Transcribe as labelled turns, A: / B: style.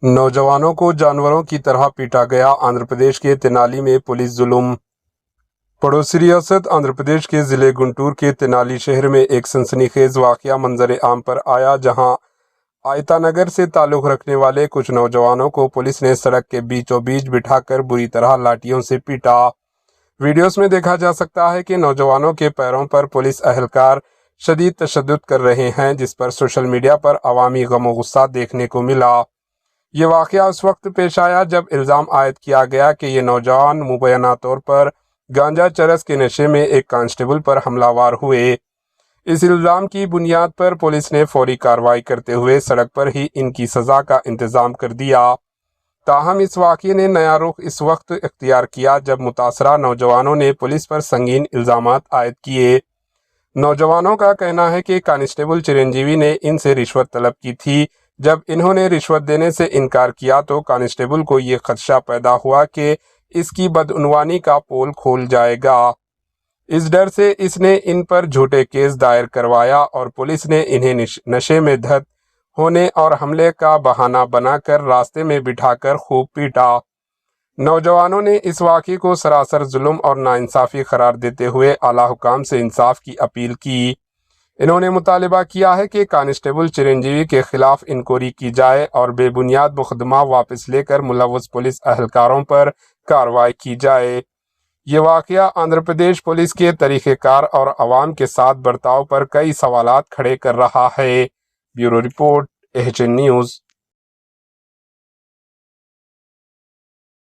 A: नौजवानों को जानवरों की तरह पीटा गया। आंध्र प्रदेश के तेनाली में पुलिस जुल्म। पड़ोसी रियासत आंध्र प्रदेश के जिले गुंटूर के तेनाली शहर में एक सनसनीखेज वाकया मंजर आम पर आया, जहां आयतानगर से ताल्लुक रखने वाले कुछ नौजवानों को पुलिस ने सड़क के बीचों बीच बिठाकर बुरी तरह लाठियों से पीटा। वीडियोस में देखा जा सकता है कि नौजवानों के पैरों पर पुलिस अहलकार शदीद तशद्दुद कर रहे हैं, जिस पर सोशल मीडिया पर अवामी गम गुस्सा देखने को मिला। ये वाकया उस वक्त पेश आया जब इल्ज़ाम आयद किया गया कि ये नौजवान मुबैना तौर पर गांजा चरस के नशे में एक कांस्टेबल पर हमलावर हुए। इस इल्ज़ाम की बुनियाद पर पुलिस ने फौरी कार्रवाई करते हुए सड़क पर ही इनकी सज़ा का इंतज़ाम कर दिया। ताहम इस वाक़ये ने नया रुख इस वक्त इख्तियार किया जब मुतासरा नौजवानों ने पुलिस पर संगीन इल्ज़ामात आयद किए। नौजवानों का कहना है कि कांस्टेबल चिरंजीवी ने इनसे रिश्वत तलब की थी। जब इन्होंने रिश्वत देने से इनकार किया तो कांस्टेबल को ये खदशा पैदा हुआ कि इसकी बदउनवानी का पोल खोल जाएगा। इस डर से इसने इन पर झूठे केस दायर करवाया और पुलिस ने इन्हें नशे में धत होने और हमले का बहाना बनाकर रास्ते में बिठाकर खूब पीटा। नौजवानों ने इस वाक़ये को सरासर जुल्म और नाइंसाफ़ी करार देते हुए आला हुकाम से इंसाफ की अपील की। इन्होंने मुतालिबा किया है कि कांस्टेबल चिरंजीवी के खिलाफ इंक्वायरी की जाए और बेबुनियाद मुकदमा वापस लेकर मुलव्वस पुलिस अहलकारों पर कार्रवाई की जाए। ये वाक़या आंध्र प्रदेश पुलिस के तरीक़ेकार और अवाम के साथ बर्ताव पर कई सवालात खड़े कर रहा है। Bureau report, HN news.